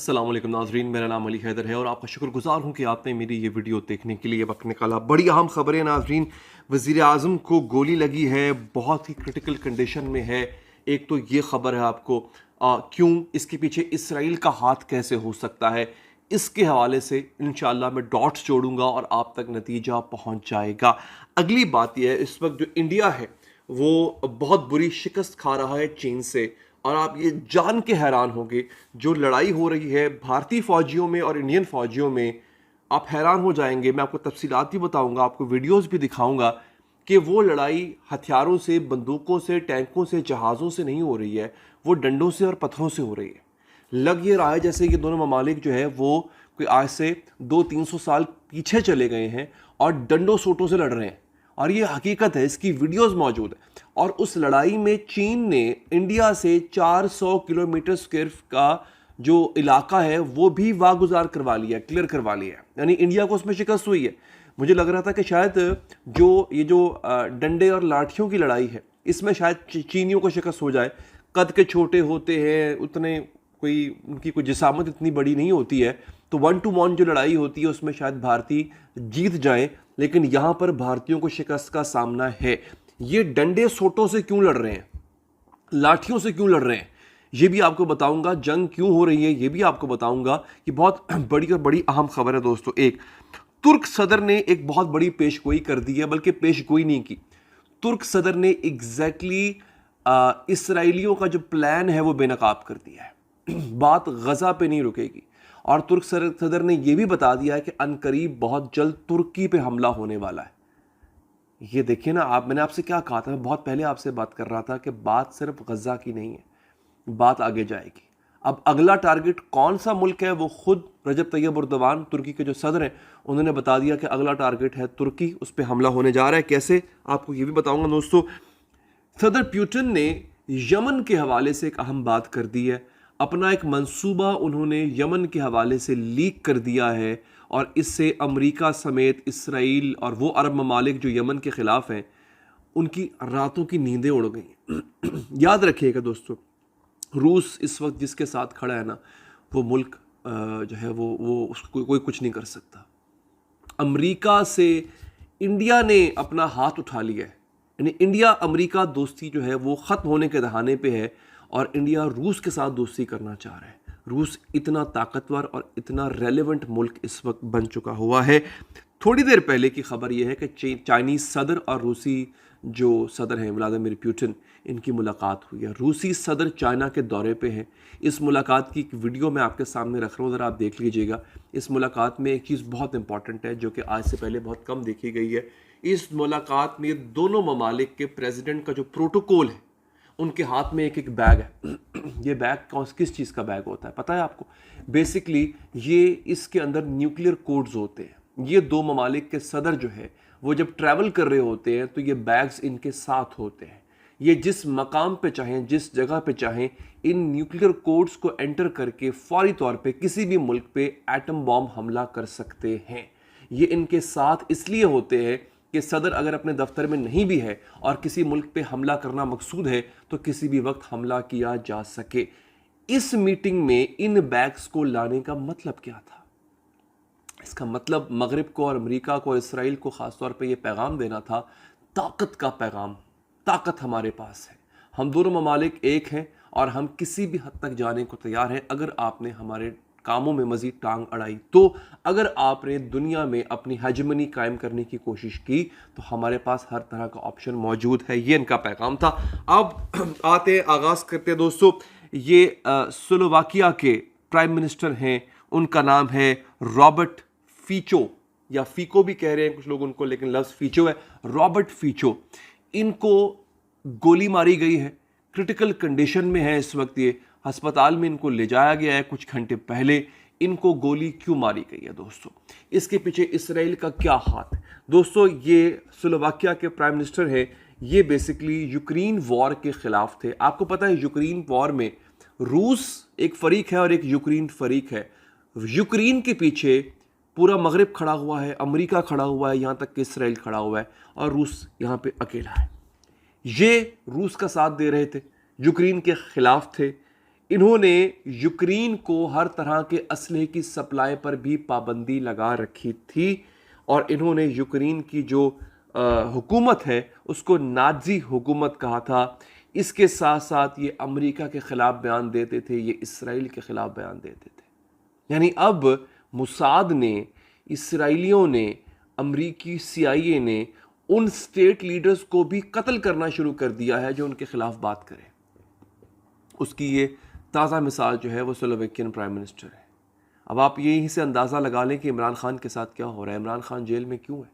अस्सलाम वालेकुम नाज़रीन, मेरा नाम अली हैदर है और आपका शुक्रगुजार हूँ कि आपने मेरी ये वीडियो देखने के लिए वक्त निकाला। बड़ी अहम खबरें नाज़रीन, वज़ीर आज़म को गोली लगी है, बहुत ही क्रिटिकल कंडीशन में है। एक तो ये खबर है आपको क्यों इसके पीछे इसराइल का हाथ कैसे हो सकता है, इसके हवाले से इंशाअल्लाह मैं डॉट्स जोड़ूंगा और आप तक नतीजा पहुँच जाएगा। अगली बात यह है, इस वक्त जो इंडिया है वो बहुत बुरी शिकस्त खा रहा है चीन से, और आप ये जान के हैरान होंगे जो लड़ाई हो रही है भारतीय फौजियों में और इंडियन फौजियों में, आप हैरान हो जाएंगे। मैं आपको तफसीलात भी बताऊंगा, आपको वीडियोस भी दिखाऊंगा कि वो लड़ाई हथियारों से, बंदूकों से, टैंकों से, जहाज़ों से नहीं हो रही है, वो डंडों से और पत्थरों से हो रही है। लग ये रहा है जैसे ये दोनों ममालिक जो है वो कोई आज से 200-300 साल पीछे चले गए हैं और डंडों सोटों से लड़ रहे हैं, और ये हकीकत है, इसकी वीडियोस मौजूद है। और उस लड़ाई में चीन ने इंडिया से 400 किलोमीटर स्क्वायर का जो इलाका है वो भी वागुजार करवा लिया, क्लियर करवा लिया है, यानी इंडिया को उसमें शिकस्त हुई है। मुझे लग रहा था कि शायद जो डंडे और लाठियों की लड़ाई है इसमें शायद चीनियों को शिकस्त हो जाए। कद के छोटे होते हैं, उतने कोई उनकी कोई जिसामत इतनी बड़ी नहीं होती है, तो 1 to 1 जो लड़ाई होती है उसमें शायद भारतीय जीत जाएं, लेकिन यहां पर भारतीयों को शिकस्त का सामना है। ये डंडे सोटों से क्यों लड़ रहे हैं, लाठियों से क्यों लड़ रहे हैं, ये भी आपको बताऊंगा। जंग क्यों हो रही है ये भी आपको बताऊंगा। कि बहुत बड़ी और बड़ी अहम खबर है दोस्तों। एक, तुर्क सदर ने एक बहुत बड़ी पेशगोई कर दी है, बल्कि पेशगोई नहीं की, तुर्क सदर ने एग्जैक्टली इसराइलियों का जो प्लान है वो बेनकाब कर दिया है। बात गजा पे नहीं रुकेगी, और तुर्क सदर ने यह भी बता दिया है कि अनकरीब बहुत जल्द तुर्की पे हमला होने वाला है। ये देखिए ना आप, मैंने आपसे क्या कहा था, मैं बहुत पहले आपसे बात कर रहा था कि बात सिर्फ गजा की नहीं है, बात आगे जाएगी। अब अगला टारगेट कौन सा मुल्क है वो खुद रजब तैयब एर्दोगान, तुर्की के जो सदर हैं, उन्होंने बता दिया कि अगला टारगेट है तुर्की, उस पर हमला होने जा रहा है। कैसे, आपको ये भी बताऊंगा दोस्तों। सदर पुतिन ने यमन के हवाले से एक अहम बात कर दी है। अपना एक मंसूबा उन्होंने यमन के हवाले से लीक कर दिया है, और इससे अमेरिका समेत इसराइल और वो अरब ममालिक जो यमन के ख़िलाफ़ हैं, उनकी रातों की नींदें उड़ गई। याद रखिएगा दोस्तों, रूस इस वक्त जिसके साथ खड़ा है ना, वो मुल्क जो है वो उसको कोई कुछ नहीं कर सकता। अमेरिका से इंडिया ने अपना हाथ उठा लिया है, यानी इंडिया अमेरिका दोस्ती जो है वो ख़त्म होने के दहाने पे है, और इंडिया रूस के साथ दोस्ती करना चाह रहा है। रूस इतना ताकतवर और इतना रेलेवेंट मुल्क इस वक्त बन चुका हुआ है। थोड़ी देर पहले की खबर यह है कि चाइनीज़ सदर और रूसी जो सदर हैं व्लादिमीर पुतिन, इनकी मुलाकात हुई है। रूसी सदर चाइना के दौरे पे हैं। इस मुलाकात की एक वीडियो मैं आपके सामने रख रहा हूँ, ज़रा आप देख लीजिएगा। इस मुलाकात में एक चीज़ बहुत इंपॉर्टेंट है जो कि आज से पहले बहुत कम देखी गई है। इस मुलाकात में दोनों ममालिक के प्रेसिडेंट का जो प्रोटोकॉल है, उनके हाथ में एक एक बैग है। ये बैग किस चीज़ का बैग होता है पता है आपको? बेसिकली ये इसके अंदर न्यूक्लियर कोड्स होते हैं। ये दो ममालिक के सदर जो है वो जब ट्रैवल कर रहे होते हैं तो ये बैग्स इनके साथ होते हैं। ये जिस मकाम पे चाहें, जिस जगह पे चाहें, इन न्यूक्लियर कोड्स को एंटर करके फौरी तौर पे किसी भी मुल्क पे एटम बॉम्ब हमला कर सकते हैं। ये इनके साथ इसलिए होते हैं कि सदर अगर अपने दफ्तर में नहीं भी है और किसी मुल्क पे हमला करना मकसूद है तो किसी भी वक्त हमला किया जा सके। इस मीटिंग में इन बैग्स को लाने का मतलब क्या था? इसका मतलब मगरिब को और अमेरिका को और इसराइल को ख़ासतौर पे ये पैगाम देना था, ताकत का पैगाम। ताकत हमारे पास है, हम दोनों ममालिक एक हैं और हम किसी भी हद तक जाने को तैयार हैं अगर आपने हमारे कामों में मजीद टांग अड़ाई तो। अगर आपने दुनिया में अपनी हेजेमनी कायम करने की कोशिश की तो हमारे पास हर तरह का ऑप्शन मौजूद है। ये इनका पैगाम था। अब आते हैं, आगाज़ करते हैं दोस्तों। ये स्लोवाकिया के प्राइम मिनिस्टर हैं, उनका नाम है रॉबर्ट फीचो, या फीको भी कह रहे हैं कुछ लोग उनको, लेकिन लफ्ज़ फीचो है। रॉबर्ट फीचो, इनको गोली मारी गई है, क्रिटिकल कंडीशन में है इस वक्त। ये अस्पताल में इनको ले जाया गया है कुछ घंटे पहले। इनको गोली क्यों मारी गई है दोस्तों? इसके पीछे इसराइल का क्या हाथ है दोस्तों? ये स्लोवाकिया के प्राइम मिनिस्टर हैं, ये बेसिकली यूक्रेन वॉर के खिलाफ थे। आपको पता है यूक्रेन वॉर में रूस एक फरीक है और एक यूक्रेन फरीक है। यूक्रेन के पीछे पूरा मगरिब खड़ा हुआ है, अमेरिका खड़ा हुआ है, यहाँ तक कि इसराइल खड़ा हुआ है, और रूस यहाँ पे अकेला है। ये रूस का साथ दे रहे थे, यूक्रेन के खिलाफ थे। इन्होंने यूक्रेन को हर तरह के असलहे की सप्लाई पर भी पाबंदी लगा रखी थी और इन्होंने यूक्रेन की जो हुकूमत है उसको नाजी हुकूमत कहा था। इसके साथ साथ ये अमेरिका के ख़िलाफ़ बयान देते थे, ये इसराइल के ख़िलाफ़ बयान देते थे। यानी अब मुसाद ने, इसराइलियों ने, अमरीकी CIA ने उन स्टेट लीडर्स को भी कत्ल करना शुरू कर दिया है जो उनके ख़िलाफ़ बात करें। उसकी ये ताज़ा मिसाल जो है वो स्लोवेकियन प्राइम मिनिस्टर है। अब आप यहीं से अंदाज़ा लगा लें कि इमरान खान के साथ क्या हो रहा है। इमरान खान जेल में क्यों है?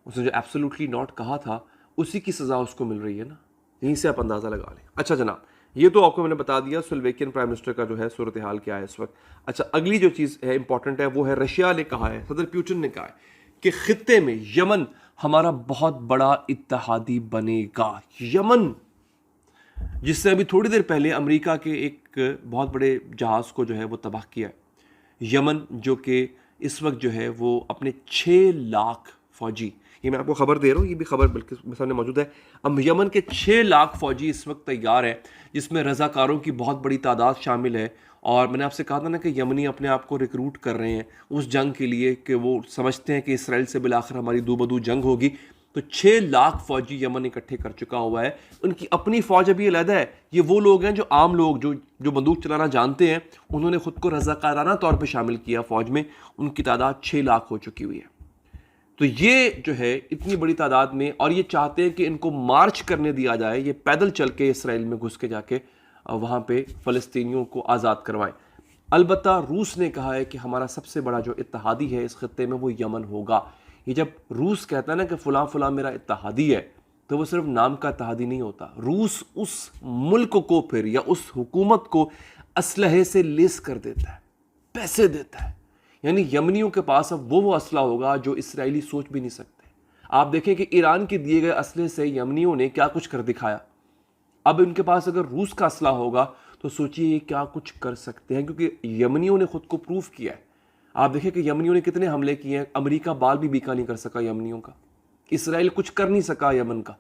उसने जो एब्सोल्युटली नॉट कहा था उसी की सज़ा उसको मिल रही है ना, यहीं से आप अंदाज़ा लगा लें। अच्छा जनाब, ये तो आपको मैंने बता दिया स्लोवेकियन प्राइम मिनिस्टर का जो है सूरत हाल क्या है इस वक्त। अच्छा, अगली जो चीज़ है इंपॉर्टेंट है वो है रशिया ने कहा है, सदर पुतिन ने कहा है कि खित्ते में यमन हमारा बहुत बड़ा इत्तेहादी बनेगा। यमन जिससे अभी थोड़ी देर पहले अमेरिका के एक बहुत बड़े जहाज़ को जो है वो तबाह किया है। यमन जो कि इस वक्त जो है वो अपने 6 लाख फौजी, ये मैं आपको खबर दे रहा हूँ, ये भी खबर बिल्कुल मेरे सामने मौजूद है। अब यमन के 6 लाख फौजी इस वक्त तैयार है, जिसमें रज़ाकारों की बहुत बड़ी तादाद शामिल है। और मैंने आपसे कहा था ना कि यमनी अपने आप को रिक्रूट कर रहे हैं उस जंग के लिए कि वो समझते हैं कि इसराइल से बिलाखिर हमारी दो बदू जंग होगी। तो 6 लाख फौजी यमन इकट्ठे कर चुका हुआ है। उनकी अपनी फौज अभी अलग है। ये वो लोग हैं जो आम लोग जो बंदूक चलाना जानते हैं, उन्होंने खुद को रज़ाकाराना तौर पे शामिल किया फौज में। उनकी तादाद 6 लाख हो चुकी हुई है। तो ये जो है इतनी बड़ी तादाद में, और ये चाहते हैं कि इनको मार्च करने दिया जाए, ये पैदल चल के इसराइल में घुस के जाके वहाँ पे फ़लस्तीनियों को आज़ाद करवाएं। अलबत्ता रूस ने कहा है कि हमारा सबसे बड़ा जो इत्तेहादी है इस खत्ते में वो यमन होगा। ये जब रूस कहता है ना कि फ़लाँ फ़लाँ मेरा इत्तेहादी है, तो वो सिर्फ नाम का इत्तेहादी नहीं होता। रूस उस मुल्क को फिर या उस हुकूमत को असलहे से लेस कर देता है, पैसे देता है। यानी यमनियों के पास अब वो असला होगा जो इसराइली सोच भी नहीं सकते। आप देखें कि ईरान के दिए गए असले से यमनियों ने क्या कुछ कर दिखाया। अब इनके पास अगर रूस का असला होगा तो सोचिए ये क्या कुछ कर सकते हैं, क्योंकि यमनियों ने खुद को प्रूफ किया है। आप देखें कि यमनियों ने कितने हमले किए हैं। अमेरिका बाल भी बीका नहीं कर सका यमनियों का, इसराइल कुछ कर नहीं सका यमन का।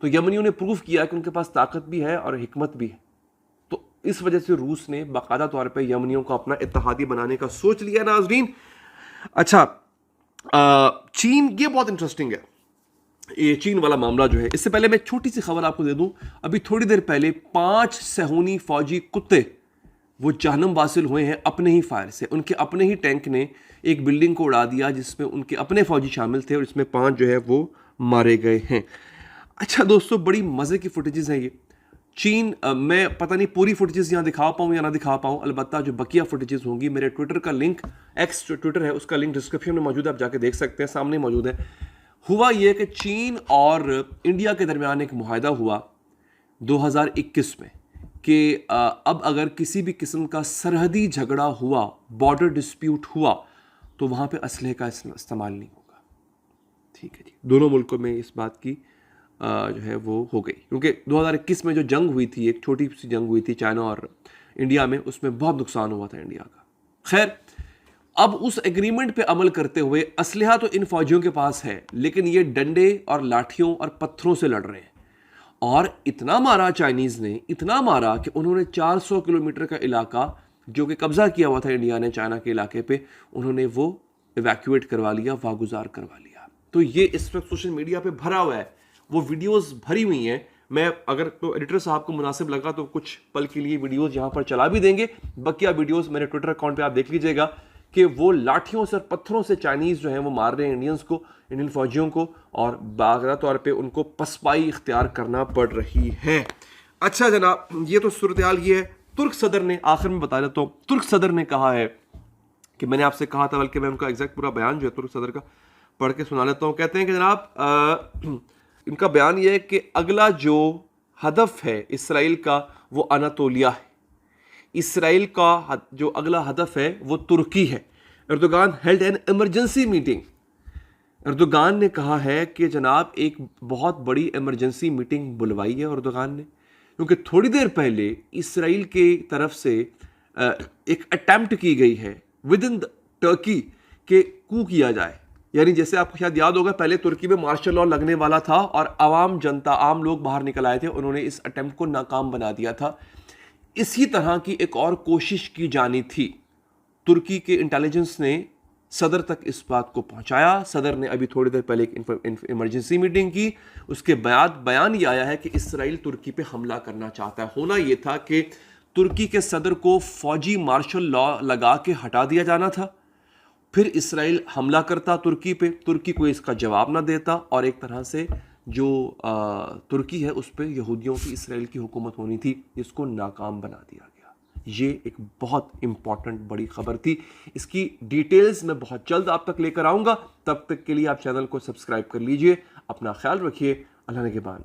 तो यमनियों ने प्रूफ किया कि उनके पास ताकत भी है और हिकमत भी है। तो इस वजह से रूस ने बाकायदा तौर पे यमनियों को अपना इत्तेहादी बनाने का सोच लिया नाज़रीन। अच्छा, चीन, ये बहुत इंटरेस्टिंग है ये चीन वाला मामला जो है। इससे पहले मैं छोटी सी खबर आपको दे दूं, अभी थोड़ी देर पहले 5 सहूनी फौजी कुत्ते वो जहन्नम वासिल हुए हैं अपने ही फायर से। उनके अपने ही टैंक ने एक बिल्डिंग को उड़ा दिया जिसमें उनके अपने फौजी शामिल थे और इसमें 5 जो है वो मारे गए हैं। अच्छा दोस्तों, बड़ी मज़े की फुटेजेस हैं ये। चीन, मैं पता नहीं पूरी फुटेजेस यहाँ दिखा पाऊँ या ना दिखा पाऊँ, अलबत्ता जो बकिया फुटेजेस होंगी मेरे ट्विटर का लिंक, एक्स जो ट्विटर है उसका लिंक डिस्क्रिप्शन में मौजूद है, आप जाके देख सकते हैं, सामने मौजूद है। हुआ यह कि चीन और इंडिया के दरमियान एक मुआहदा हुआ 2021 में कि अब अगर किसी भी किस्म का सरहदी झगड़ा हुआ, बॉर्डर डिस्प्यूट हुआ, तो वहाँ पे असलहे का इस्तेमाल नहीं होगा। ठीक है जी, दोनों मुल्कों में इस बात की जो है वो हो गई, क्योंकि 2021 में जो जंग हुई थी, एक छोटी सी जंग हुई थी चाइना और इंडिया में, उसमें बहुत नुकसान हुआ था इंडिया का। खैर, अब उस एग्रीमेंट पे अमल करते हुए असलहा तो इन फौजियों के पास है, लेकिन ये डंडे और लाठियों और पत्थरों से लड़ रहे हैं। और इतना मारा चाइनीज़ ने, इतना मारा कि उन्होंने 400 किलोमीटर का इलाका जो कि कब्जा किया हुआ था इंडिया ने चाइना के इलाके पे, उन्होंने वो इवैक्यूएट करवा लिया, वागुजार करवा लिया। तो ये इस वक्त सोशल मीडिया पे भरा हुआ है, वो वीडियोस भरी हुई हैं। मैं अगर तो एडिटर साहब को मुनासिब लगा तो कुछ पल के लिए वीडियोस यहाँ पर चला भी देंगे। बकिया वीडियोस मेरे ट्विटर अकाउंट पे आप देख लीजिएगा कि वो लाठियों से और पत्थरों से चाइनीज़ जो है वो मार रहे हैं इंडियंस को, इंडियन फौजियों को, और बाकायदा तौर पे उनको पसपाई इख्तियार करना पड़ रही है। अच्छा जनाब, ये तो सूरत हाल ये है। तुर्क सदर ने, आखिर में बता देता हूँ, तुर्क सदर ने कहा है कि मैंने आपसे कहा था, बल्कि मैं उनका एग्जैक्ट पूरा बयान जो है तुर्क सदर का पढ़ के सुना लेता हूँ। कहते हैं कि जनाब इनका बयान यह है कि अगला जो हदफ है इसराइल का वो अनातोलिया है। इसराइल का जो अगला हदफ है वो तुर्की है। Erdogan held an emergency meeting. Erdogan ने कहा है कि जनाब एक बहुत बड़ी इमरजेंसी मीटिंग बुलवाई है एर्दोगान ने, क्योंकि थोड़ी देर पहले इसराइल के तरफ से एक अटेम्प्ट की गई है विद इन टर्की के कू किया जाए। यानी जैसे आपको शायद याद होगा, पहले तुर्की में मार्शल लॉ लगने वाला था और आवाम जनता, आम लोग बाहर निकल आए थे, उन्होंने इस अटेम्प्ट को नाकाम बना दिया था। इसी तरह की एक और कोशिश की जानी थी। तुर्की के इंटेलिजेंस ने सदर तक इस बात को पहुंचाया। सदर ने अभी थोड़ी देर पहले एक इमरजेंसी मीटिंग की, उसके बाद बयान ये आया है कि इसराइल तुर्की पे हमला करना चाहता है। होना यह था कि तुर्की के सदर को फौजी मार्शल लॉ लगा के हटा दिया जाना था, फिर इसराइल हमला करता तुर्की पे, तुर्की को इसका जवाब ना देता और एक तरह से जो तुर्की है उस पर यहूदियों की इसराइल की हुकूमत होनी थी, इसको नाकाम बना दिया गया। ये एक बहुत इंपॉर्टेंट बड़ी खबर थी। इसकी डिटेल्स मैं बहुत जल्द आप तक लेकर आऊंगा। तब तक के लिए आप चैनल को सब्सक्राइब कर लीजिए। अपना ख्याल रखिए। अल्लाह निगहबान।